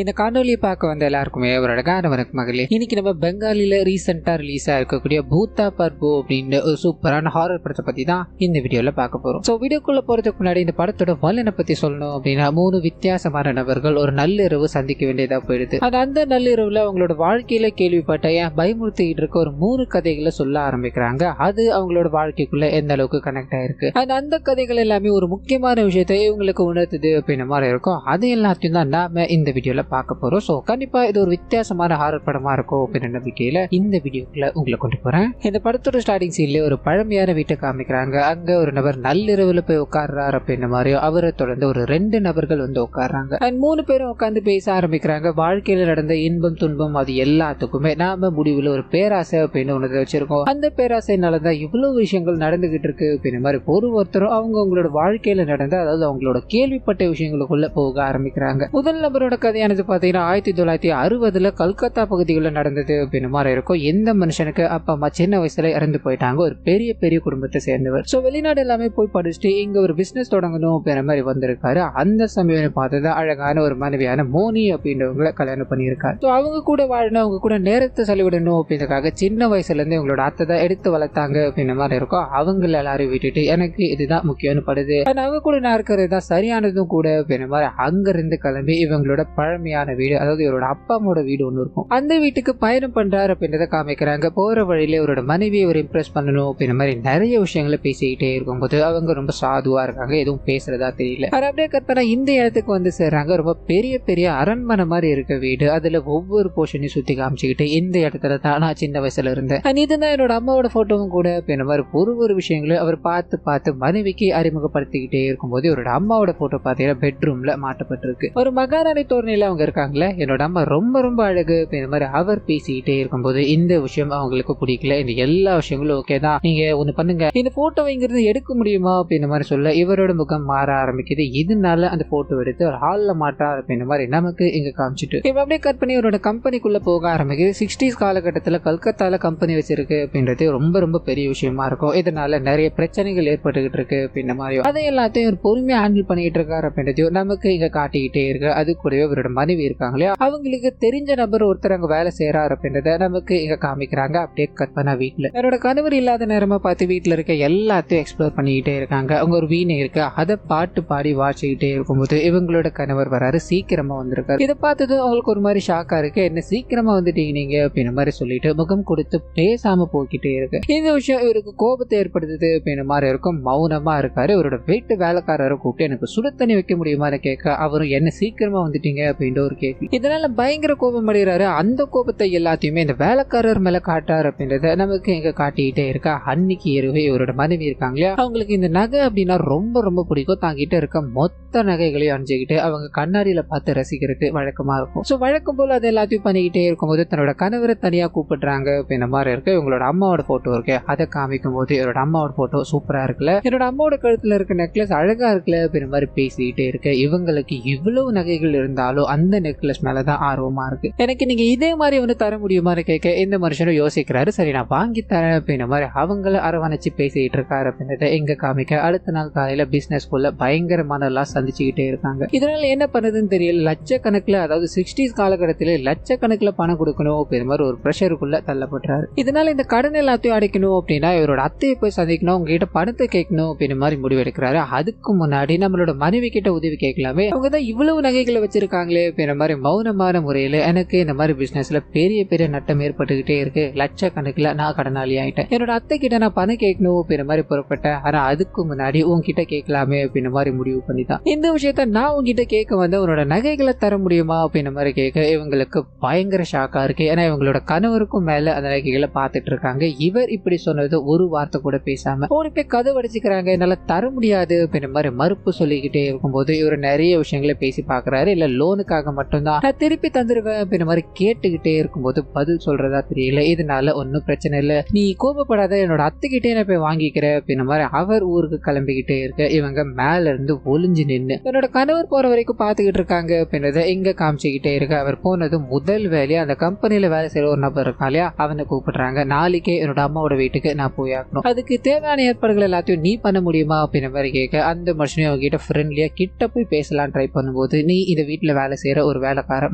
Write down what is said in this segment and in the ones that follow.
இந்த காணொலியை பார்க்க வந்த எல்லாருக்குமே ஒரு அழகான வணக்கம் மகளே. இன்னைக்கு நம்ம பெங்காலில ரீசெண்டா ரிலீஸ் ஆயிருக்கக்கூடிய பூத்தா பர்பு அப்படின்னு ஒரு சூப்பரான ஹாரர் படத்தை பத்தி தான் இந்த வீடியோல பார்க்க போறோம். ஸோ வீடியோக்குள்ள போறதுக்கு முன்னாடி இந்த படத்தோட வல்லனை பத்தி சொல்லணும் அப்படின்னா 3 வித்தியாசமான நபர்கள் ஒரு நள்ளிரவு சந்திக்க வேண்டியதா போயிடுது. அந்த நள்ளிரவுல அவங்களோட வாழ்க்கையில கேள்விப்பட்ட ஏன் பயமுறுத்திக்கிட்டு இருக்க ஒரு 3 கதைகளை சொல்ல ஆரம்பிக்கிறாங்க. அது அவங்களோட வாழ்க்கைக்குள்ள எந்த அளவுக்கு கனெக்ட் ஆயிருக்கு, அந்த கதைகள் எல்லாமே ஒரு முக்கியமான விஷயத்தை இவங்களுக்கு உணர்த்துது அப்படின்ற மாதிரி இருக்கும். அது எல்லாத்தையும் தான் நாம இந்த வீடியோல பார்க்க போறோம். சோ கண்டிப்பா இது ஒரு வித்தியாசமான ஹாரர் படமா இருக்கும் அப்படின்ற நம்பிக்கையில இந்த வீடியோக்குள்ள உங்களை கொண்டு போறேன். இந்த படத்தோட ஸ்டார்டிங் சீன்ல ஒரு பழமையான வீட்டை காமிக்கிறாங்க. அங்க ஒரு நபர் நள்ளிரவுல போய் உட்கார்றாரு அப்படின்ற மாதிரியும் அவரை தொடர்ந்து ஒரு 2 நபர்கள் வந்து உட்கார்றாங்க. 3 பேரும் உட்கார்ந்து பேச ஆரம்பிக்கிறாங்க. வாழ்க்கையில நடந்த இன்பம் துன்பம் அது எல்லாத்துக்குமே நாம முடிவுல ஒரு பேராசை அப்படின்னு ஒன்று வச்சிருக்கோம். அந்த பேராசைனாலதான் இவ்வளவு விஷயங்கள் நடந்துகிட்டு இருக்கு அப்படின்ற மாதிரி ஒருத்தரும் அவங்களோட வாழ்க்கையில நடந்த, அதாவது அவங்களோட கேள்விப்பட்ட விஷயங்களுக்குள்ள போக ஆரம்பிக்கிறாங்க. முதல் நபரோட கதையானது பாத்தீங்கன்னா 1960 கல்கத்தா பகுதிகளில் நடந்தது அப்படின்னு மாதிரி இருக்கும். எந்த மனுஷனுக்கு அப்பா அம்மா சின்ன வயசுல இறந்து போயிட்டாங்க. ஒரு பெரிய குடும்பத்தை சேர்ந்தவர். சோ வெளிநாடு எல்லாமே போய் படிச்சுட்டு இங்க ஒரு பிசினஸ் தொடங்கணும் அப்படின்ற மாதிரி வந்திருக்காரு. அந்த சமயம் பார்த்தது அழகான ஒரு மனைவியான மோனி அப்படின்றவங்களை கல்யாணம் பண்ணியிருக்காரு. அவங்க கூட வாழணும், அவங்க கூட நேரத்தை செலவிடணும் அப்படின்றதுக்காக சின்ன வயசுல இருந்து இவங்களோட அத்தை தான் எடுத்து வளர்த்தாங்க அப்படின்ற மாதிரி இருக்கும். அவங்க எல்லாரும் விட்டுட்டு எனக்கு இதுதான் முக்கியம்னு படுது, அவங்க கூட நான் இருக்கிறது தான் சரியானதும் கூட அப்படின்ற மாதிரி அங்க இருந்து கிளம்பி இவங்களோட பழமையான வீடு, அதாவது இவரோட அப்பா அம்மாவோட வீடு ஒண்ணு இருக்கும். அந்த வீட்டுக்கு பயணம் பண்றாரு அப்படின்றத காமிக்கிறாங்க. போற வழியில இவரோட மனைவியை ஒரு இம்ப்ரெஸ் பண்ணணும் அப்படின்ற மாதிரி நிறைய விஷயங்களை பேசிக்கிட்டே இருக்கும்போது அவங்க ரொம்ப சாதுவா இருக்காங்க, எதுவும் பேசுறதா தெரியல. அப்படியே கற்பனை இந்த இடத்துக்கு வந்து சேர்றாங்க. ரொம்ப பெரிய அரண்மனை மாதிரி இருக்க வீடு. அதுல ஒவ்வொரு போர்ஷனையும் சுத்தி காமிச்சுக்கிட்டு இந்த இடத்துல தான் நான் சின்ன வயசுல இருந்தேன், இதுதான் என்னோட அம்மாவோட போட்டோவும் கூட அப்படின்ற மாதிரி ஒரு விஷயங்களும் அவர் பார்த்து மனைவிக்கு அறிமுகப்படுத்திக்கிட்டே இருக்கும்போது இவரோட அம்மாவோட போட்டோ பார்த்தீங்கன்னா பெட்ரூம்ல மாட்டப்பட்டிருக்கு. ஒரு மகாராணி தோரணையில அவங்க இருக்காங்களே, என்னோட அம்மா ரொம்ப அழகு அப்படின்ற மாதிரி அவர் பேசிக்கிட்டே இருக்கும்போது இந்த விஷயம் அவங்களுக்கு பிடிக்கல. இந்த எல்லா விஷயங்களும் ஓகே தான், நீங்க ஒண்ணு பண்ணுங்க, இந்த போட்டோ இங்கிருந்து எடுக்க முடியுமா அப்படின்ற மாதிரி சொல்ல இவரோட முகம் மாற ஆரம்பிக்குது. இதனால அந்த போட்டோ எடுத்து ஒரு ஹால்ல மாட்டா அப்படின்ற மாதிரி நமக்கு இங்க காமிச்சிட்டு அப்படியே கட் பண்ணி இவரோட கம்பெனிக்குள்ள போக ஆரம்பிக்குது. 60s காலகட்டத்துல கல்கத்தால கம்பெனி வச்சிருக்கு அப்படின்றது ரொம்ப பெரிய விஷயமா இருக்கும். இதனால நிறைய பிரச்சனைகள் ஏற்பட்டுக்கிட்டு இருக்கு அப்படின்ற மாதிரி அதை எல்லாத்தையும் ஒரு பொறுமையா ஹேண்டில் பண்ணிட்டு இருக்காரு அப்படின்றதையும் நமக்கு இங்க காட்டிக்கிட்டே இருக்கு. அது கூடவே இவரோட மனைவி இருக்காங்களே, அவங்களுக்கு தெரிஞ்ச நபர் ஒருத்தர் அங்க வேலை செய்யறாரு அப்படின்றத நமக்கு இங்க காமிக்கிறாங்க. அப்படியே கட் பண்ண வீட்டுல என்னோட கணவர் இல்லாத நேரமா பார்த்து வீட்டுல இருக்க எல்லாத்தையும் எக்ஸ்ப்ளோர் பண்ணிக்கிட்டே இருக்காங்க. அவங்க ஒரு வீணை இருக்கு, அதை பாட்டு பாடி வாசிக்கிட்டே இருக்கும்போது இவங்களோட கணவர் வராரு, சீக்கிரமா வந்திருக்காரு. இதை பார்த்ததும் அவங்களுக்கு ஒரு மாதிரி ஷாக்கா இருக்கு. என்ன சீக்கிரமா வந்துட்டீங்க நீங்க அப்படின்ற மாதிரி சொல்லிட்டு முகம் கொடுத்து பேசாம போய்கிட்டே இருக்கு. இந்த விஷயம் இவருக்கு கோபத்தை ஏற்படுத்துது அப்படின்ற மாதிரி இருக்கும். மௌனமா இருக்காரு. இவரோட வீட்டு வேலைக்காரரை கூப்பிட்டு எனக்கு சுடு தண்ணி வைக்க முடியுமான்னு கேட்க அவரும் என்ன சீக்கிரமா வந்துட்டீங்க அப்படின்ற ஒரு கேள்வி. இதனால பயங்கர கோபம் அடைகிறாரு. அந்த கோபத்தை எல்லாத்தையுமே இந்த வேலைக்காரர் மேல காட்டாரு அப்படின்றத நமக்கு இங்க காட்டிக்கிட்டே இருக்கா. அன்னைக்கு இரவே இவரோட மனைவி இருக்காங்களா, அவங்களுக்கு இந்த நகை அப்படின்னா ரொம்ப பிடிக்கும். தாங்கிட்ட இருக்க மொத்த நகைகளையும் அணிஞ்சுக்கிட்டு அவங்க கண்ணாடியில பார்த்து ரசிக்கிறது வழக்கமா இருக்கும். சோ வழக்கம் போல அதை எல்லாத்தையும் பண்ணிக்கிட்டே இருக்கும்போது தன்னோட கணவரை தனியா கூப்பிடுறாங்க அப்படின்ற மாதிரி இருக்கு. இவங்களோட அம்மாவோட போட்டோ இருக்கு, அதை காமிக்கும் போது இவரோட அம்மாவோட போட்டோ சூப்பரா இருக்குல்ல, என்னோட அம்மாவோட கழுத்துல இருக்க நெக்லஸ் அழகா இருக்குல்ல அப்படின்ற மாதிரி பேசிக்கிட்டே இருக்கு. இவங்களுக்கு இவ்வளவு நகைகள் இருந்தாலும் அந்த நெக்லஸ் மேலதான் ஆர்வமா இருக்கு. எனக்கு நீங்க இதே மாதிரி வந்து தர முடியுமான்னு கேட்க இந்த மனுஷனும் யோசிக்கிறாரு. சரி நான் வாங்கி தரேன் அப்படின்ற மாதிரி அவங்கள அரவணைச்சு பேசிட்டு இருக்காரு அப்படின்றத எங்க காமிக்க அடுத்த நாள் காலையில பிசினஸ் குள்ள பயங்கரமான எல்லாம் சந்திச்சுக்கிட்டே இருக்காங்க. இதனால என்ன பண்ணுதுன்னு தெரியல. லட்சக்கணக்கில், அதாவது 60s காலகட்டத்திலே லட்சக்கணக்கில் பணம் கொடுக்கணும் அப்படின்ற மாதிரி ஒரு பிரஷருக்குள்ள தள்ளப்படுறாரு. இதனால இந்த கடன் எல்லாத்தையும் அடைக்கணும் அப்படின்னா இவரோட அத்தையை போய் சந்திக்கணும், உங்ககிட்ட பணத்தை கேட்கணும் அப்படின்ற மாதிரி முடிவெடுக்கிறாரு. அதுக்கு முன்னாடி நம்மளோட மனைவி கிட்ட உதவி கேட்கலாமே, அவங்க தான் இவ்வளவு நகைகளை வச்சிருக்காங்களே அப்படின்ற மாதிரி மௌனமான முறையில எனக்கு இந்த மாதிரி பிசினஸ்ல பெரிய நட்டம் ஏற்பட்டுக்கிட்டே இருக்கு, லட்சக்கணக்கில் நான் கடனாளி ஆயிட்டேன், என்னோட அத்தை கிட்ட நான் பணம் கேட்கணும் அப்படின்ற மாதிரி புறப்பட்டேன். ஆனா அதுக்கு முன்னாடி உங்ககிட்ட கேட்கலாமே அப்படின்ற மாதிரி முடிவு பண்ணிதான் இந்த விஷயத்த நான் உங்ககிட்ட கேட்க வந்து உன்னோட நகைகளை தர முடியுமா அப்படின்ற மாதிரி கேட்க இவங்களுக்கு பயங்கர ஷாக்கா இருக்கு. ஏன்னா இவங்களோட கணவருக்கும் மேல அந்த நகைகளை பார்த்துட்டு இருக்காங்க. இவர் இப்படி சொன்னது ஒரு வார்த்தை கூட பேசாம ஓடி போய் கதை அடிச்சுக்கிறாங்க. என்னால தர முடியாது அப்படின்ற மாதிரி மறுப்பு சொல்லிக்கிட்டே இருக்கும்போது இவர் நிறைய விஷயங்களை பேசி பாக்குறாரு. இல்ல லோனுக்காக மட்டும்தான் நான் திருப்பி தந்துருவேன் அப்படின்ற மாதிரி கேட்டுக்கிட்டே இருக்கும்போது பதில் சொல்றதா தெரியல. இதனால ஒன்னும் பிரச்சனை இல்ல, நீ கோபப்படாத, என்னோட அத்தைகிட்டே நான் போய் வாங்கிக்கிறேன் அப்படின்ற மாதிரி அவர் ஊருக்கு கிளம்பிக்கிட்டே இருக்க இவங்க மேல இருந்து ஒளிஞ்சு நின்று என்னோட கணவர் போற வரைக்கும் பாத்துக்கிட்டு இருக்காங்க அப்படின்றத இங்க காமிச்சுக்கிட்டே இருக்கு. அவர் போனது முதல் வேலையா அந்த கம்பெனில வேலை செய்யற ஒரு நபர் இருக்கான் இல்லையா, அவனை கூப்பிடுறாங்க. நாளைக்கே என்னோட அம்மாவோட வீட்டுக்கு நான் போய் ஆகணும், அதுக்கு தேவையான ஏற்பாடுகள் எல்லாத்தையும் நீ பண்ண முடியுமா அப்படின்ற மாதிரி கேட்க அந்த மனுஷனையும் அவங்க கிட்ட ஃப்ரெண்ட்லியா கிட்ட போய் பேசலாம் ட்ரை பண்ணும்போது, நீ இந்த வீட்டுல வேலை செய்யற ஒரு வேலைக்கார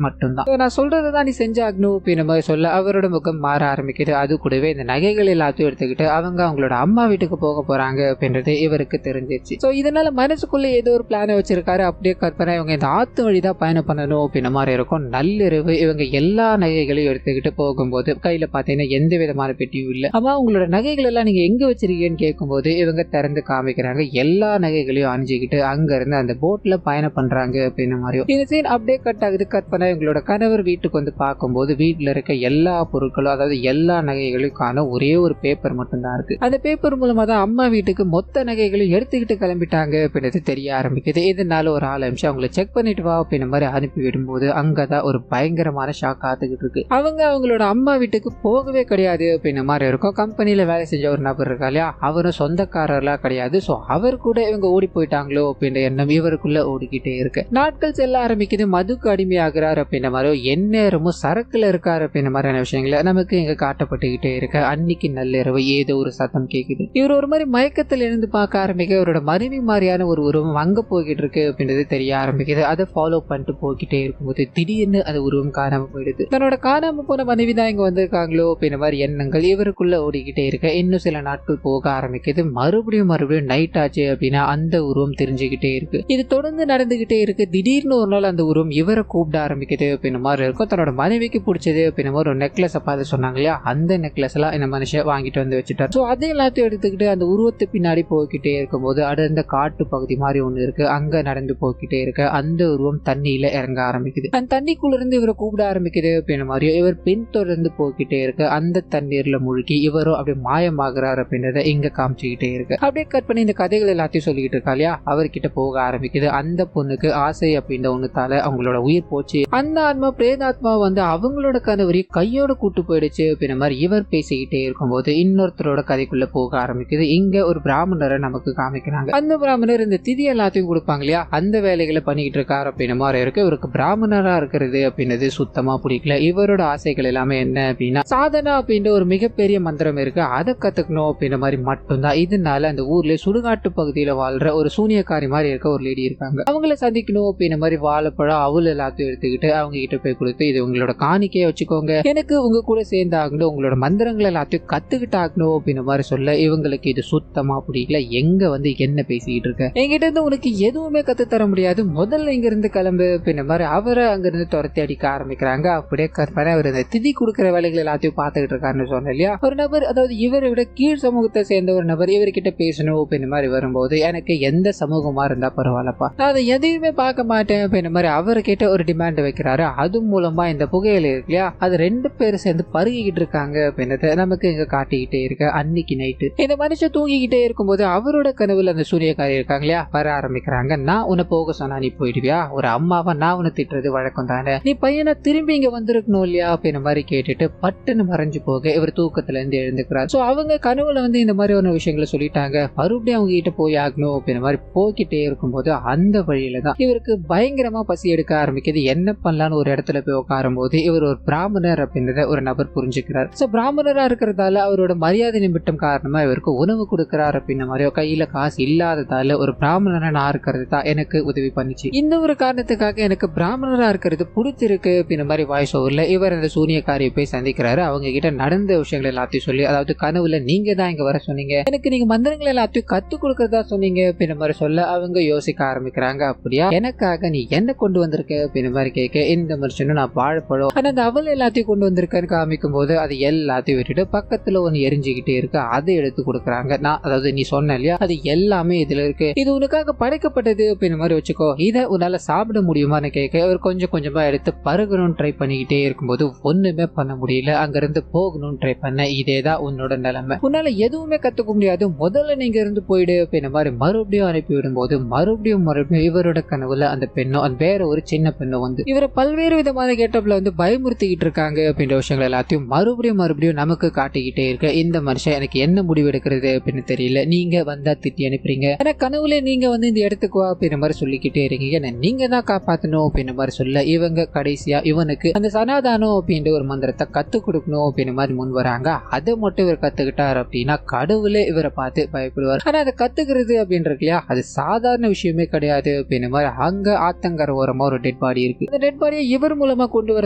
மட்டும்தான். நான் சொல்றதுதான் நீ செஞ்சாகணும் அப்படின்ற மாதிரி சொல்ல அவரோட முகம் மாற ஆரம்பிக்குது. அது கூடவே இந்த நகைகள் எல்லாத்தையும் எடுத்துக்கிட்டு அவங்களோட அம்மா வீட்டுக்கு போக போறாங்க அப்படின்றது இவருக்கு தெரிஞ்சிச்சு. சோ இதனால மனசுக்குள்ள ஏதோ ஒரு பிளான வச்சிருக்காரு. அப்படியே கற்பனை இவங்க இந்த ஆத்து வழிதான் பயணம் பண்ணணும் அப்படின்ற மாதிரி இருக்கும். நள்ளிரவு இவங்க எல்லா நகைகளையும் எடுத்துக்கிட்டு போகும்போது கையில பாத்தீங்கன்னா எந்த விதமான பெட்டியும் இல்ல. அம்மா உங்களோட நகைகள் எல்லாம் நீங்க எங்க வச்சிருக்கீங்கன்னு கேட்கும்போது இவங்க திறந்து காமிக்கிறாங்க. எல்லா நகைகளையும் அணிஞ்சுக்கிட்டு அங்க இருந்து அந்த போட்ல பயணம் பண்றாங்க அப்படின்ற மாதிரியும். இந்த சீன் அப்படியே கட் ஆகுது. கற்பனை இவங்களோட கணவர் வீட்டுக்கு வந்து பார்க்கும்போது வீட்டுல இருக்க எல்லா பொருட்களும் அதாவது எல்லா நகைகளுக்கான ஒரே ஒரு பேப்பர் மட்டும்தான் இருக்கு. அந்த பேப்பர் மூலமா தான் அம்மா வீட்டுக்கு மொத்த நகைகளையும் எடுத்துக்கிட்டு கிளம்பிட்டாங்க அப்படின்றது தெரிய ஆரம்பிக்குது. இதனால ஒரு 4 நிமிஷம் அவங்களை செக் பண்ணிட்டு வா அப்படின்ற மாதிரி அனுப்பி விடும்போது அங்கதான் ஒரு பயங்கரமான ஷாக் காத்துக்கிட்டு இருக்கு. அவங்களோட அம்மா வீட்டுக்கு போகவே கிடையாது அப்படின்ற மாதிரி இருக்கும். கம்பெனில வேலை செஞ்ச ஒரு நபர் இருக்கா இல்லையா, அவரும் சொந்தக்காரர்லாம் கிடையாது. சோ அவர் கூட இவங்க ஓடி போயிட்டாங்களோ அப்படின்ற எண்ணம் இவருக்குள்ள ஓடிக்கிட்டே இருக்கு. நாட்கள் செல்ல ஆரம்பிக்குது. மதுக்கு அடிமையாகிறார் அப்படின்ற மாதிரி எந்நேரமும் சரக்குல இருக்காரு அப்படின்ற மாதிரியான விஷயங்களை நமக்கு இங்க காட்டப்பட்டுக்கிட்டே இருக்கு. அன்னைக்கு நள்ளிரவு ஏதோ ஒரு சத்தம் கேக்குது. இவர் ஒரு மாதிரி மயக்கத்தில் இருந்து பார்க்க ஆரம்பிக்க இவரோட மனைவி மாதிரியான ஒரு உருவம் அங்க போய்கிட்டு இருக்கு அப்படின்றது தெரிய ஆரம்பிக்குது. அதை ஃபாலோ பண்ணிட்டு போய்கிட்டே இருக்கும்போது திடீர்னு அது உருவம் காணாம போயிடுது. தன்னோட காணாம போன மனைவி தான் இங்க வந்திருக்காங்களோ அப்படின்ற மாதிரி எண்ணங்கள் இவருக்குள்ள ஓடிக்கிட்டே இருக்கு. இன்னும் சில நாட்கள் போக ஆரம்பிக்குது. மறுபடியும் நைட் ஆச்சு அப்படின்னா அந்த உருவம் தெரிஞ்சுக்கிட்டே இருக்கு. இது தொடர்ந்து நடந்துகிட்டே இருக்கு. திடீர்னு ஒரு நாள் அந்த உருவம் இவரை கூப்பிட ஆரம்பிக்குது அப்படின்ற மாதிரி இருக்கும். தன்னோட மனைவிக்கு பிடிச்சது அப்படின்ற மாதிரி ஒரு நெக்லஸ் பார்த்து சொன்னாங்க இல்லையா, அந்த நெக்லஸ் எல்லாம் இந்த மனுஷன் வாங்கிட்டு வந்து வச்சுட்டார். ஸோ அதை எல்லாத்தையும் எடுத்துக்கிட்டு அந்த உருவத்தை பின்னாடி போய்கிட்டே இருக்கும்போது அடுத்த காட்டு பகுதி மாதிரி ஒண்ணு இருக்கு. அங்க நடந்து போய்கிட்டே இருக்கு. அந்த உருவம் தண்ணியில இறங்க ஆரம்பிக்குது. அந்த தண்ணிக்குள்ள இருந்து இவரை கூப்பிட ஆரம்பிக்குது அப்படின்ற மாதிரியும் இவர் பின் தொடர்ந்து போய்கிட்டே இருக்கு. அந்த தண்ணீர்ல முழுகி இவரும் அப்படியே மாயமாகிறார் அப்படின்றத இங்க காமிச்சுக்கிட்டே இருக்கு. அப்படியே கட் பண்ணி இந்த கதைகள் எல்லாத்தையும் சொல்லிக்கிட்டு இருக்கா இல்லையா, அவர்கிட்ட போக ஆரம்பிக்குது. அந்த பொண்ணுக்கு ஆசை அப்படின்ற ஒண்ணுத்தால அவங்களோட உயிர் போச்சு. அந்த ஆத்மா பிரேதாத்மா வந்து அவங்களோட கணவரையும் கையோட கூட்டு போயிடுச்சு அப்படின்ற மாதிரி இவர் பேசிக்கிட்டே இருக்கும்போது இன்னொருத்தரோட கதைக்குள்ள போக ஆரம்பிக்குது. இங்க ஒரு பிராமணரை நமக்கு காமிக்கிறாங்க. அந்த பிராமணர் இந்த திதி எல்லாத்தையும் கொடுப்பாங்க இல்லையா, அந்த வேலைகளை பண்ணிக்கிட்டு இருக்காரு அப்படின்ற மாதிரி இருக்கு. இவருக்கு பிராமணரா இருக்கிறது அப்படின்றது சுத்தமா பிடிக்கல. இவரோட ஆசைகள் எல்லாமே என்ன அப்படின்னா சாதனா அப்படின்ற ஒரு மிகப்பெரிய மந்திரம் இருக்கு, அதை கத்துக்கணும் அப்படின்ற மாதிரி மட்டும்தான். இதனால அந்த ஊர்ல சுடுகாட்டு பகுதியில வாழ்ற ஒரு சூனியக்காரி மாதிரி இருக்க ஒரு லேடி இருக்காங்க. அவங்கள சந்திக்கணும் அப்படின்ற மாதிரி வாழைப்பழம் அவள் எல்லாத்தையும் எடுத்துக்கிட்டு அவங்க கிட்ட போய் கொடுத்து இது உங்களோட காணிக்கையை வச்சுக்கோங்க, எனக்கு உங்க கூட சேர்ந்து ஆகணும், உங்களோட மந்திரங்கள் எல்லாத்தையும் கத்துக்கிட்டு ஆகணும் அப்படின்ற மாதிரி சொல்ல இவங்களுக்கு இது சுத்தமா பிடிக்கல. எங்க வந்து என்ன பேசிக்கிட்டு இருக்க, என்கிட்ட இருந்து உனக்கு எதுவுமே கத்து தர முடியாது, முதல்ல இங்க இருந்து கிளம்பு அப்படின்ற மாதிரி அவரை அங்க இருந்து துரத்தி அடிக்க ஆரம்பிக்கிறாங்க. அப்படியே கற்பனை அவர் இந்த திதி கொடுக்கிற வேலைகள் எல்லாத்தையும் பார்த்துக்கிட்டு இருக்காருன்னு சொன்ன இல்லையா, ஒரு நபர் அதாவது இவரை விட கீழ் சமூகத்தை சேர்ந்த ஒரு நபர் இவர்கிட்ட பேசணும் அப்படின்ற மாதிரி வரும்போது எனக்கு எந்த சமூகமா இருந்தா பரவாயில்லப்பா, நான் அதை எதையுமே பார்க்க மாட்டேன் அப்படின்ற மாதிரி அவரை கிட்ட ஒரு டிமாண்ட் வைக்கிறாரு. அது மூலமா இந்த புகையில இருக்கு இல்லையா, அது 2 பேரும் சேர்ந்து பருகிக்கிட்டு இருக்காங்க அப்படின்றத நமக்கு இங்க காட்டிக்கிட்டே இருக்க. அன்னைக்கு நைட்டு இந்த மனுஷன் தூங்கிக்கிட்டே இருக்கும்போது அவரோட கனவுல அந்த சூரியக்காரி இருக்காங்க இல்லையா வர ஆரம்பிக்கிறாங்க. நான் உன்னை போக சொன்னா நீ போயிடுவியா, ஒரு அம்மாவா நான் உன்னை திட்டுறது வழக்கம் தானே, நீ பையனை திரும்பி இங்க வந்திருக்கணும் இல்லையா அப்படின்ற மாதிரி கேட்டுட்டு பட்டுன்னு மறைஞ்சு போக இவர் தூக்கத்துல இருந்து எழுந்துக்கிறார். சோ அவங்க கனவுல வந்து இந்த மாதிரி ஒரு விஷயங்களை சொல்லிட்டாங்க, மறுபடியும் அவங்க கிட்ட போய் ஆகணும் அப்படின்ற மாதிரி போய்கிட்டே இருக்கும்போது அந்த வழியில தான் இவருக்கு பயங்கரமா பசி எடுக்க ஆரம்பிக்குது. என்ன பண்ணலான்னு ஒரு இடத்துல போய் உட்காரும் போது இவர் ஒரு பிராமணர் அப்படின்றத ஒரு நபர் புரிஞ்சுக்கிறார். சோ பிராமணரா இருக்கிறதால அவரோட மரியாதை நிமித்தம் காரணமா இவருக்கு உணவு கொடுக்கிறார் அப்படின்ற மாதிரியோ கையில காசு இல்லாததால ஒரு பிராமணரை நான் இருக்கிறது தான் எனக்கு உதவி பண்ணிச்சு, இந்த ஒரு காரணத்துக்காக எனக்கு பிராமணரா இருக்கிறது பிடிச்சிருக்கு அப்படின்ற மாதிரி வாய்ஸ் ஓவர்ல இவர் அந்த சூனியக்காரியை போய் சந்திக்கிறாரு. அவங்க கிட்ட நடந்த விஷயங்கள் எல்லாத்தையும் சொல்லி, அதாவது கனவுல நீங்க தான் இங்க வர சொன்னீங்க, எனக்கு நீங்க மந்திரங்கள் எல்லாத்தையும் கத்து கொடுக்கறதா சொன்னீங்க அப்படின்ற மாதிரி சொல்ல அவங்க யோசிக்க ஆரம்பிக்கிறாங்க. அப்படியா, எனக்காக நீ என்ன கொண்டு வந்திருக்க அப்படின்ற மாதிரி கேட்க இந்த மனுஷனும் நான் வாழைப்பழம் ஆனா அந்த அவள் எல்லாத்தையும் கொண்டு வந்திருக்கேன்னு காமிக்கும் போது அது எல்லாத்தையும் விட்டுட்டு பக்கத்துல ஒன்னு எரிஞ்சுக்கிட்டே இருக்கு, அதை எடுத்து கொடுக்குறாங்க. நான் அதாவது நீ சொன்ன இல்லையா அது எல்லாமே இதுல இருக்கு, இது உனக்காக படைக்கப்பட்டது அப்படின்ற மாதிரி வச்சுக்கோ, இதை உன்னால சாப்பிட முடியுமான்னு கேட்க அவர் கொஞ்சம் கொஞ்சமா எடுத்து பருகணும்னு ட்ரை பண்ணிக்கிட்டே இருக்கும்போது ஒண்ணுமே பண்ண முடியல. அங்க இருந்து போகணும்னு ட்ரை பண்ண, இதேதான் உன்னோட நிலைமை, உன்னால எதுவுமே கத்துக்க முடியாது, முதல்ல நீங்க இருந்து போயிடு அப்படின்ற மாதிரி மறுபடியும் அனுப்பி விடும்போது மறுபடியும் இவரோட கனவுல அந்த பெண்ணும் அந்த வேற ஒரு சின்ன பெண்ணும் வந்து இவரை பல்வேறு விதமான கேட்டப்ல வந்து பயமுறுத்திக்கிட்டு இருக்காங்க அப்படின்ற விஷயங்கள் எல்லாத்தையும் மறுபடியும் நமக்கு காட்டிக்கிட்டே இருக்க. இந்த மனுஷன் எனக்கு என்ன முடிவு எடுக்கிறது அப்படின்னு தெரியல, நீங்க வந்தா திட்டி அனுப்புறீங்க, ஆனா கனவுல நீங்க வந்து இந்த இடத்துக்கு வா அப்படின்ற மாதிரி சொல்லிக்கிட்டே இருக்கீங்க, நீங்க தான் காப்பாத்தணும் அப்படின்ற மாதிரி சொல்ல இவங்க கடைசியா இவனுக்கு அந்த சனாதானம் அப்படின்ற ஒரு மந்திரத்தை கத்து கொடுக்கணும் அப்படின்ற மாதிரி முன் வராங்க. அதை மட்டும் இவர் கத்துக்கிட்டார் அப்படின்னா கடவுளே இவரை பார்த்து பயப்படுவார். ஆனா அதை கத்துக்கிறது அப்படின்றது இல்லையா அது சாதாரண விஷயமே கிடையாது அப்படின்ற மாதிரி அங்க ஆத்தங்கர ஓரமா ஒரு ஒரு டெட் பாடி இருக்கு. இந்த டெட் பாடியை இவர் மூலமா கொண்டு வர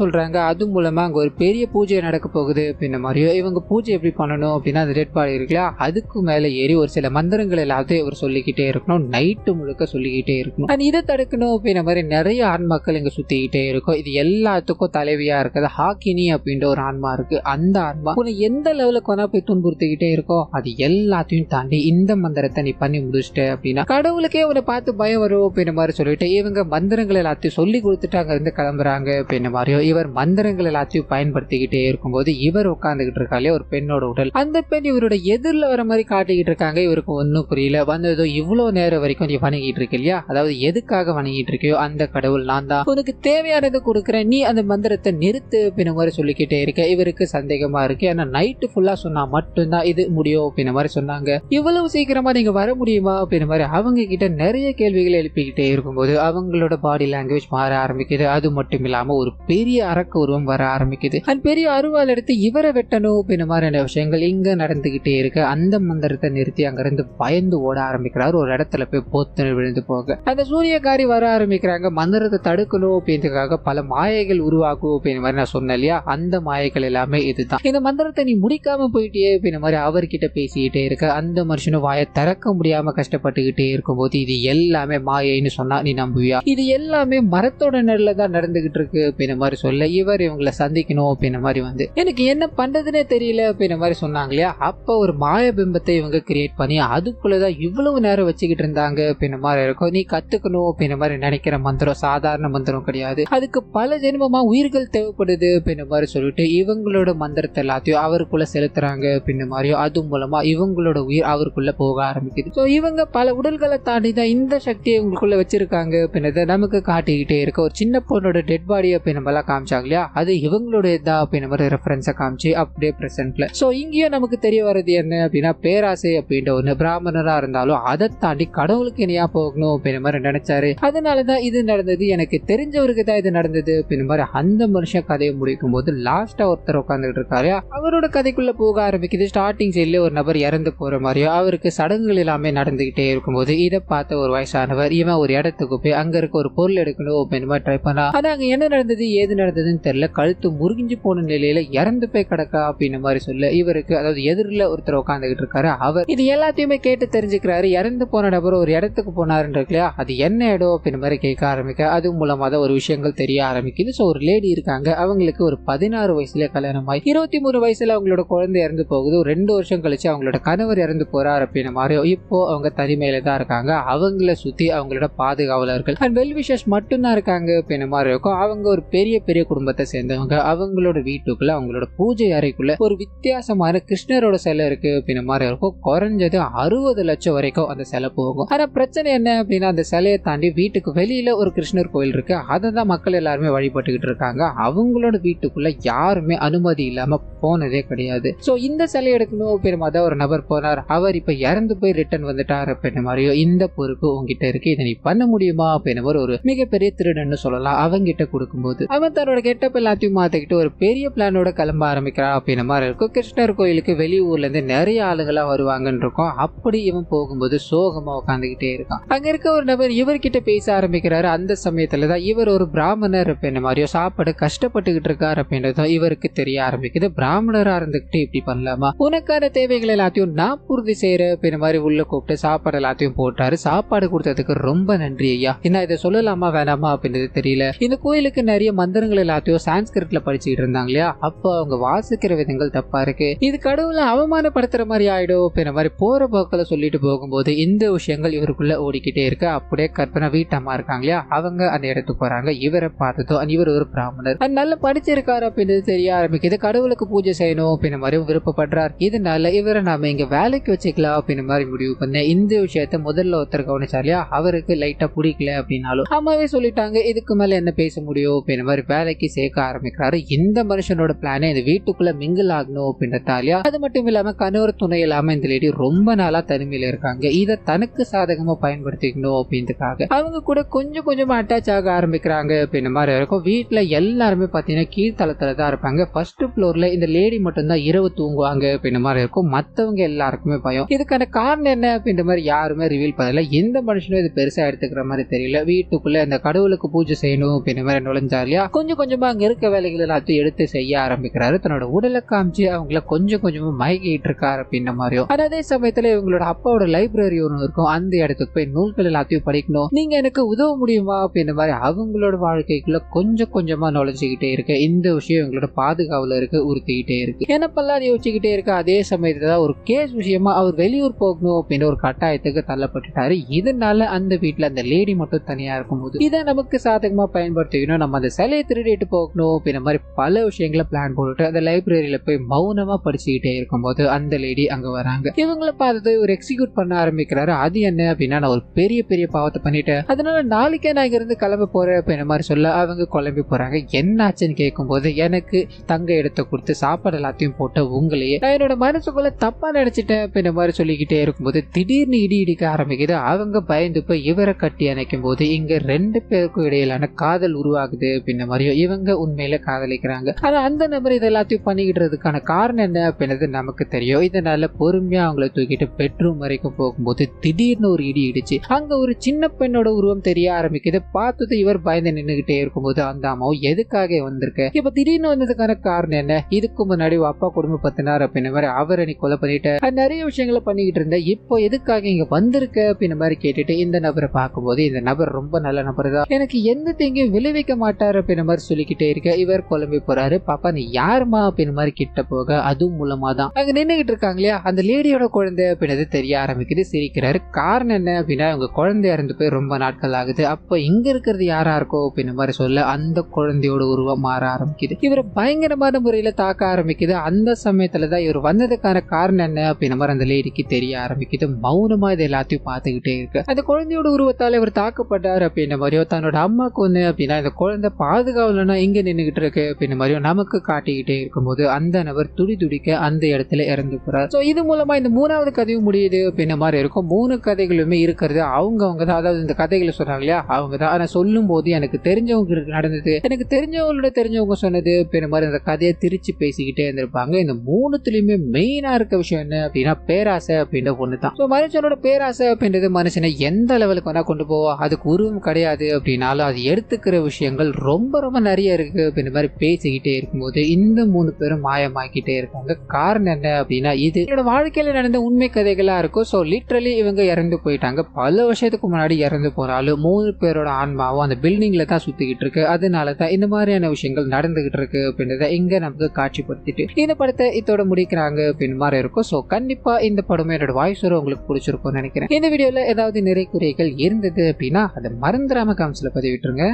சொல்றாங்க. அது மூலமா அங்க ஒரு பெரிய பூஜை நடக்க போகுது அப்படின்ற மாதிரியோ, இவங்க பூஜை எப்படி பண்ணணும் அப்படின்னா அந்த டெட் பாடி இருக்குல்ல அதுக்கு மேல ஏறி ஒரு சில மந்திரங்கள் எல்லாத்தையும் இவர் சொல்லிக்கிட்டே இருக்கணும். நைட்டு முழுக்க சொல்லிக்கிட்டே இருக்கணும். அண்ட் இதை தடுக்கணும் அப்படின்ற மாதிரி நிறைய ஆன்மாக்கள் இங்க சுத்திக்கிட்டே இருக்கும். இது எல்லாத்துக்கும் தலைவியா இருக்குது ஹாக்கினி அப்படின்ற ஒரு ஆன்மா இருக்கு. அந்த ஆன்மா உன்னை எந்த லெவலுக்கு வேணா போய் துன்புறுத்திக்கிட்டே இருக்கோ அது எல்லாத்தையும் தாண்டி இந்த மந்திரத்தை நீ பண்ணி முடிச்சிட்ட அப்படின்னா கடவுளுக்கே உன்னை பார்த்து பயம் வரும் அப்படின்ற மாதிரி சொல்லிட்டு இவங்க மந்திரங்கள் எல்லாத்தையும் சொல்லி கொடுத்துட்டு அங்க இருந்து கிளம்புறாங்க அப்படின்ற மாதிரியோ. இவர் மந்திரங்கள் எல்லாத்தையும் பயன்படுத்திக்கிட்டே இருக்கும்போது இவர் உட்காந்துக்கிட்டு இருக்காலே ஒரு பெண்ணோட உடல், அந்த பெண் இவரோட எதிரில் வர மாதிரி காட்டிக்கிட்டு இருக்காங்க. இவருக்கு ஒன்னும் புரியல. வந்ததோ இவ்வளவு நேரம் வரைக்கும் நீ வணங்கிட்டு இருக்கு இல்லையா, அதாவது எதுக்காக வணங்கிட்டு இருக்கியோ அந்த கடவுள் நான் தான், உனக்கு தேவையானது கொடுக்குறேன், நீ அந்த மந்திரத்தை நிறுத்து அப்படின்ற மாதிரி சொல்லிக்கிட்டே இருக்க. இவருக்கு சந்தேகமா இருக்கு. ஏன்னா நைட்டு ஃபுல்லா சொன்னா மட்டும்தான் இது முடியும் அப்படின்ற மாதிரி சொன்னாங்க. இவ்வளவு சீக்கிரமா நீங்க வர முடியுமா அப்படின்ற மாதிரி அவங்க கிட்ட நிறைய கேள்விகளை எழுப்பிக்கிட்டே இருக்கும்போது அவங்களோட பாடி லாங்குவேஜ் மாற ஆரம்பிக்குது. அது மட்டும் இல்லாம ஒரு பெரிய அரக்க உருவம் வர ஆரம்பிக்குது. அந்த பெரிய அருவாள் எடுத்து இவரை வெட்டணும் அப்படின்ற மாதிரியான விஷயங்கள் இங்க நடந்துகிட்டே இருக்கு. அந்த மந்திரத்தை நிறுத்தி அங்கிருந்து பயந்து ஓட ஆரம்பிக்கிறாரு. ஒரு இடத்துல போய் போத்து விழுந்து போக அந்த சூரியகாரி வர ஆரம்பிக்கிறாங்க. மந்திரத்தை தடுக்கணும் அப்படின்றதுக்காக பல மாயைகள் உருவாக்கும் அப்படின்ற மாதிரி நான் சொன்னேன் இல்லையா, அந்த மாயைகள் எல்லாமே இதுதான். இந்த மந்திரத்தை நீ முடிக்காம போயிட்டே அப்படின்ற மாதிரி அவர்கிட்ட பேசிக்கிட்டே இருக்க. அந்த மனுஷனும் வாயை திறக்க முடியாம கஷ்டப்பட்டுக்கிட்டே இருக்கும்போது இது எல்லாமே மாயைன்னு சொன்னா நீ நம்புவியா, இது எல்லாமே மரத்தோட நெல்ல தான் நடந்துகிட்டு இருக்கு அப்படின்ற மாதிரி சொல்ல இவர் இவங்களை சந்திக்கணும் அப்படின்ற மாதிரி வந்து எனக்கு என்ன பண்றதுன்னே தெரியல அப்படின்ற மாதிரி சொன்னாங்க இல்லையா. அப்ப ஒரு மாய பிம்பத்தை இவங்க கிரியேட் பண்ணி அதுக்குள்ளதான் இவ்வளவு நேரம் வச்சுக்கிட்டு இருந்தாங்க அப்படின்ற மாதிரி இருக்கும். நீ கத்துக்கணும் அப்படின்ற மாதிரி நினைக்கிற மந்திரம் சாதாரண மந்திரம் கிடையாது, அதுக்கு பல ஜென்மமா உயிர்கள் தேவைப்படுது அப்படின்ற மாதிரி சொல்லிட்டு இவங்களோட மந்திரத்தை எல்லாத்தையும் அவருக்குள்ள செலுத்துறாங்க அப்படின்ற மாதிரியும் அது மூலமா இவங்களோட உயிர் அவருக்குள்ள போக ஆரம்பிக்குது. ஸோ இவங்க பல உடல்களை தாண்டி தான் இந்த சக்தியை இவங்களுக்குள்ள வச்சிருக்காங்க அப்படின்றத நமக்கு காட்டிக்கிட்டே இருக்க. ஒரு சின்ன பொண்ணோட டெட் பாடி அப்படின்னு நம்மளாம் காமிச்சாங்க இல்லையா, அது இவங்களோட இதா அப்படின்னு மாதிரி ரெஃபரன்ஸை காமிச்சு அப்படியே பிரசன்ட்ல. ஸோ இங்கேயும் நமக்கு தெரிய வருது என்ன அப்படின்னா பேராசை அப்படின்ற ஒன்று பிராமணரா இருந்தாலும் அதை தாண்டி கடவுளுக்கு இணையா போகணும் அப்படின்ற மாதிரி நினைச்சாரு. அதனாலதான் இது நடந்தது, எனக்கு தெரிஞ்சவருக்கு தான் இது நடந்தது அப்படின்ற மாதிரி அந்த மனுஷன் கதையை முடிக்கும் போது லாஸ்டா ஒருத்தர் உட்காந்துட்டு இருக்காரு. அவரோட கதைக்குள்ள போக ஆரம்பிக்குது. ஸ்டார்டிங் சைட்ல ஒரு நபர் இறந்து போற மாதிரியோ அவருக்கு சடங்குகள் எல்லாமே நடந்துகிட்டே இருக்கும்போது இதை பார்த்த ஒரு வயசானவர் இவன் ஒரு இடத்துக்கு போய் அங்க இருக்க ஒரு பொருள் எடுக்கணும் அப்படின்னு மாதிரி ட்ரை பண்ணா. ஆனா அங்க என்ன நடந்தது ஏது நடந்ததுன்னு தெரியல, கழுத்து முறிஞ்சு போன நிலையில இறந்து போய் கிடக்கா அப்படின்னு மாதிரி சொல்ல இவருக்கு அதாவது எதிரில் ஒருத்தர் உட்காந்துக்கிட்டு இருக்காரு. அவர் இது எல்லாத்தையுமே கேட்டு தெரிஞ்சுக்கிறாரு. இறந்து போன நபர் ஒரு இடத்துக்கு போனாருன்னு இல்லையா, அது என்ன இடம் அப்படின்னு மாதிரி கேட்க ஆரம்பிக்க அது மூலமா தான் ஒரு விஷயங்கள் தெரிய ஆரம்பிக்குது. ஸோ ஒரு லேடி இருக்காங்க, அவங்களுக்கு ஒரு 16 வயசுல கல்யாணம் ஆகி 23 வயசுல அவங்களோட குழந்தை இறந்து போகுது. 2 வருஷம் கழிச்சு அவங்களோட கணவர் இறந்து போறாரு அப்படின்னு மாதிரி இப்போ அவங்க தனிமையில தான் இருக்காங்க. அவங்கள சுத்தி அவங்களோட பாதுகாவலர்கள் அண்ட் வெல்விஷர்ஸ் மட்டும்தான் இருக்காங்க அப்படின்னு மாதிரி இருக்கும். அவங்க ஒரு பெரிய பெரிய குடும்பத்தை சேர்ந்தவங்க. அவங்களோட வீட்டுக்குள்ள அவங்களோட பூஜை அறைக்குள்ள ஒரு வித்தியாசமான கிருஷ்ணரோட சிலை இருக்கு அப்படின்னு மாதிரி இருக்கும். குறைஞ்சது 60 லட்சம் வரைக்கும் அந்த சிலை போகும். ஆனா பிரச்சனை என்ன அப்படின்னா அந்த சிலையை தாண்டி வீட்டுக்கு வெளியில ஒரு கிருஷ்ணர் கோயில் இருக்கு, அதை தான் மக்கள் எல்லாருமே வழிபட்டுக்கிட்டு இருக்காங்க. அவங்களோட வீட்டுக்குள்ள யாருமே அனுமதி இல்லாம போனதே கிடையாது. சோ இந்த சிலை எடுக்கணும் அப்படின்னு மாதிரி ஒரு நபர் போனார். அவர் இப்ப இறந்து போய் ரிட்டர்ன் வந்துட்டார் அப்படின்ற மாதிரியோ இந்த பொறுப்பு உங்ககிட்ட இருக்கு, இதை நீ பண்ண முடியுமா அப்படின்னு ஒரு மிகப்பெரிய திருடன்னு சொல்லலாம். அவங்கிட்ட கொடுக்கும்போது அவன் தன்னோட கெட்டப் எல்லாத்தையும் மாத்திக்கிட்டு ஒரு பெரிய பிளானோட கிளம்ப ஆரம்பிக்கிறான் அப்படின்ற மாதிரி இருக்கும். கிருஷ்ணர் கோயிலுக்கு வெளியூர்ல இருந்து நிறைய ஆளுங்களா வருவாங்கன்னு இருக்கும். அப்படி இவன் போகும்போது சோகமா உட்காந்துக்கிட்டே இருக்கான். அங்க இருக்க ஒரு நபர் இவர்கிட்ட பேச ஆரம்பிக்கிறாரு. அந்த சமயத்துலதான் இவர் ஒரு பிராமணர் அப்படின்ற மாதிரியோ சாப்பாடு கஷ்டப்பட்டுக்கிட்டு இருக்காரு அப்படின்றதும் இவருக்கு தெரிய ஆரம்பிக்குது. பிராமணரா இருந்துகிட்டு இப்படி பண்ணலாமா, உனக்கான தேவைகள் எல்லாத்தையும் நான் பூர்த்தி செய்யற அப்படின்ற மாதிரி உள்ள கூப்பிட்டு சாப்பாடு எல்லாத்தையும் போட்டாரு. சாப்பாடு கொடுத்ததுக்கு ரொம்ப நன்றி ஐயா, என்ன இதை சொல்லலாமா வேணாமா அப்படின்றது தெரியல. இந்த கோயிலுக்கு நிறைய மந்திரங்கள் எல்லாத்தையும் சான்ஸ்கிரிட்ல படிச்சுட்டு இருந்தாங்க இல்லையா, அப்போ அவங்க வாசிக்கிற விதங்கள் தப்பா இருக்கு, இது கடவுளை அவமானப்படுத்துற மாதிரி ஆயிடும் அப்படின்ற மாதிரி போற போக்கில் சொல்லிட்டு போகும்போது இந்த விஷயங்கள் இவருக்குள்ள ஓடிக்கிட்டே இருக்கு. அப்படியே கற்பனை வீட்டம்மா இருக்காங்க இல்லையா, அவங்க அந்த இடத்துக்கு போறாங்க. இவரை பார்த்ததும் இவர் ஒரு பிராமணர் நல்லா படிச்சிருக்காரு அப்படின்றது தெரிய ஆரம்பிக்குது. கடவுளுக்கு பூஜை செய்யணும் அப்படின்ற மாதிரி விருப்பப்படுறார். இதனால இவரை நாம இங்க வேலைக்கு வச்சுக்கலாம் அப்படின்ற மாதிரி முடிவு பண்ண. இந்த விஷயத்த முதல்ல ஒருத்தர் கவனிச்சார் இல்லையா, அவருக்கு லைட்டா பிடிக்கல அப்படின்னாலும் அம்மாவே சொல்லிட்டாங்க இதுக்கு மேல என்ன பேச முடியும் அப்படின்ற மாதிரி வேலைக்கு சேர்க்க ஆரம்பிக்கிறாரு. இந்த மனுஷனோட பிளானே இந்த வீட்டுக்குள்ள மிங்கிள் ஆகணும் அப்படின்றதாலியா. அது மட்டும் இல்லாம கணவர் துணை இல்லாம இந்த லேடி ரொம்ப நாளா தனிமையில இருக்காங்க, இதை தனக்கு சாதகமா பயன்படுத்திக்கணும் அப்படின்றதுக்காக அவங்க கூட கொஞ்சம் கொஞ்சமா அட்டாச் ஆக ஆரம்பிக்கிறாங்க அப்படின்ற மாதிரி இருக்கும். வீட்டுல எல்லாருமே பாத்தீங்கன்னா கீழ்த்தளத்துல தான் இருப்பாங்க. ஃபர்ஸ்ட் ஃப்ளோர்ல இந்த லேடி மட்டும் தான் இரவு தூங்குவாங்க அப்படின்ற மாதிரி இருக்கும். மத்தவங்க எல்லாருக்குமே பயம். இதுக்கான காரணம் என்ன அப்படின்ற மாதிரி யாருமே ரிவீல் பண்ணல. எந்த மனுஷனும் இது பெருசா எடுத்துக்கிற மாதிரி தெரியல. வீட்டுக்குள்ள இந்த கடவுளுக்கு பூஜை செய்யணும் அப்படின்ற மாதிரி நுழைஞ்சார் இல்லையா. கொஞ்சம் கொஞ்சமா அங்க இருக்க வேலைகள் எல்லாத்தையும் எடுத்து செய்ய ஆரம்பிக்கிறாரு. தன்னோட உடலை காமிச்சு அவங்கள கொஞ்சம் கொஞ்சமா மயக்கிட்டு இருக்காரு அப்படின்ற மாதிரியும். அதே சமயத்துல இவங்களோட அப்பாவோட லைப்ரரி ஒன்று இருக்கும். அந்த இடத்துக்கு போய் நூல்கள் எல்லாத்தையும் படிக்கணும், நீங்க எனக்கு உதவ முடியுமா அப்படின்ற மாதிரி அவங்களோட வாழ்க்கைக்குள்ள கொஞ்சம் கொஞ்சமா நுழைஞ்சுக்கிட்டே இருக்கு. இந்த விஷயம் இவங்களோட பாதுகாவல இருக்கு, உறுத்திக்கிட்டே இருக்கு. என்னப்பெல்லாம் யோசிச்சுக்கிட்டே இருக்கு. அதே சமயத்துல ஒரு கேஸ் விஷயமா அவர் வெளியூர் போகணும் அப்படின்னு ஒரு கட்டாயத்துக்கு தள்ளப்பட்டுட்டாரு. இதனால அந்த வீட்டுல அந்த லேடி மட்டும் தனியா இருக்கும்போது இதை நமக்கு சாதகமா பயன்படுத்திக்கணும், நம்ம அந்த சிலையை திருடிட்டு போகணும் அப்படின்ற மாதிரி பல விஷயங்களை பிளான் போட்டுட்டு அந்த லைப்ரரியில போய் மௌனமா படிச்சுக்கிட்டே இருக்கும்போது அந்த லேடி அங்க வராங்க. இவங்களை பார்த்து ஒரு எக்ஸிக்யூட் பண்ண ஆரம்பிக்கிறாரு. அது என்ன அப்படின்னா, நான் ஒரு பெரிய பெரிய பாவத்தை பண்ணிட்டேன், அதனால நாளைக்கே நான் இங்க இருந்து கிளம்ப போறேன் அப்படின்ற மாதிரி சொல்ல அவங்க குழம்பி போறாங்க. என்ன ஆச்சுன்னு கேட்கும் போது, எனக்கு தங்க இடத்தை கொடுத்து சாப்பாடு எல்லாத்தையும் போட்ட உங்களையே நான் என்னோட மனசுக்குள்ள தப்பா நினைச்சிட்டேன் அப்படின்ற மாதிரி சொல்லிக்கிட்டே இருக்கும்போது திடீர்னு இடி இடிக்க ஆரம்பிக்குது. அவங்க பயந்து போய் இவரை கட்டி அணைக்கும் போது இங்க ரெண்டு பேருக்கும் இடையிலான காதல் உருவாகுது அப்படின்ற மாதிரியும் இவங்க உண்மையில காதலிக்கிறாங்க. ஆனா அந்த நபர் இது எல்லாத்தையும் பண்ணிக்கிட்டதுக்கான காரணம் என்ன அப்படின்றது நமக்கு தெரியும். இதனால பொறுமையா அவங்களை தூக்கிட்டு பெட்ரூம் வரைக்கும் போகும்போது திடீர்னு ஒரு இடி இடிச்சு அங்க ஒரு சின்ன பெண்ணோட உருவம் தெரிய ஆரம்பிக்குது. பார்த்தது இவர் பயந்து நின்றுகிட்டே இருக்கும்போது அந்த அம்மாவும் எதுக்காக வந்திருக்க, இப்ப திடீர்னு வந்ததுக்கான காரணம் என்ன, இதுக்கு முன்னாடி அப்பா குடும்ப பத்தினார் அப்படின்ற மாதிரி அவரை நீ கொலை பண்ணிட்ட, நிறைய விஷயங்களை பண்ணிக்கிட்டு இருந்த, இப்போ எதுக்காக இங்க வந்திருக்க அப்படின்ற மாதிரி கேட்டுட்டு இந்த நபரை பார்க்கும்போது இந்த நபர் ரொம்ப நல்ல நபர் தான், எனக்கு எந்த தீங்கும் விளைவிக்க மாட்டாரு அப்படின்ற மாதிரி சொல்லிக்கிட்டே இருக்க இவர் குழம்பி போறாரு. பாப்பா நீ யாருமா அப்படின்ற மாதிரி கிட்ட போக அதுவும் மூலமா தான் அங்க நின்றுகிட்டு இருக்காங்க இல்லையா அந்த லேடியோட குழந்தை அப்படின்றது தெரிய ஆரம்பிக்குது. சிரிக்கிறாரு. காரணம் என்ன அப்படின்னா, அவங்க குழந்தை இறந்து போய் ரொம்ப நாட்கள் ஆகுது, அப்ப இங்க இருக்கிறது யாரா இருக்கோ அப்படின்ற மாதிரி சொல்ல அந்த குழந்தையோட உருவம் மாற ஆரம்பிக்குது. இவரை பயங்கரமான முறையில தாக்க ஆரம்பிக்குது. அந்த சமயத்துலதான் இவர் வந்ததுக்கான காரணம் என்ன அப்படின்ற மாதிரி அந்த லேடிக்கு தெரிய ஆரம்பிக்குது. மௌனமா இது எல்லாத்தையும் பார்த்துக்கிட்டே இருக்கு. அந்த குழந்தையோட உருவத்தால இவர் தாக்கப்பட்டார் அப்படின்ற மாதிரியோ, தன்னோட அம்மாக்கு ஒண்ணு அப்படின்னா இந்த குழந்தை பாதுகாவலனா இங்க நின்றுகிட்டு இருக்கு அப்படின்ற மாதிரியோ நமக்கு காட்டிக்கிட்டே இருக்கும்போது அந்த நபர் துடி துடிக்க அந்த இடத்துல இறந்து போறார். சோ இது மூலமா இந்த மூணாவது கதையும் முடியுது அப்படின்ற மாதிரி இருக்கும். 3 கதைகளுமே இருக்கிறது அவங்க தான். அதாவது இந்த கதைகளை சொன்னாங்க இல்லையா அவங்க தான். ஆனா சொல்லும் போது எனக்கு தெரிஞ்சவங்க நடந்தது, எனக்கு தெரிஞ்சவங்களோட தெரிஞ்சவங்க சொன்னது அப்படின்ற மாதிரி அந்த கதையை திரிச்சு பேசிக்கிட்டே இருந்திருப்பாங்க. இந்த 3த்துலயுமே மெயினா இருக்க விஷயம் என்ன அப்படின்னா பேராசை அப்படின்ற ஒண்ணு தான். மனுஷனோட பேராசை அப்படின்றது மனுஷனை எந்த லெவலுக்கு வேணா கொண்டு போவோம், அதுக்கு உருவம் கிடையாது அப்படின்னாலும் அது எடுத்துக்கிற விஷயங்கள் ரொம்ப ரொம்ப நிறைய இருக்கு அப்படின்ற மாதிரி பேசிக்கிட்டே இருக்கும்போது இந்த 3 பேரும் மாயமாக்கிட்டே இருக்காங்க. காரணம் என்ன அப்படின்னா இது என்னோட வாழ்க்கையில நடந்த உண்மை கதைகளா இருக்கும். ஸோ லிட்ரலி இவங்க இறந்து போயிட்டாங்க. பல வருஷத்துக்கு முன்னாடி இறந்து போனாலும் 3 பேரோட ஆன்மாவும் அந்த பில்டிங்ல தான் சுத்திக்கிட்டு இருக்கு. அதனால தான் இந்த மாதிரியான விஷயங்கள் நடந்துகிட்டு இருக்கு அப்படின்றத இங்க நமக்கு காட்சிப்படுத்திட்டு இந்த படத்தை இதோட முடிக்கிறாங்க அப்படின்னு மாதிரி இருக்கும். ஸோ கண்டிப்பா இந்த படமே என்னோட வாய்ஸ் உங்களுக்கு பிடிச்சிருக்கும்னு நினைக்கிறேன். இந்த வீடியோல ஏதாவது நிறை குறைகள் இருந்தது அப்படின்னா அதை மறந்துடாம கமெண்ட்ஸ்ல பதிவிட்டுருங்க.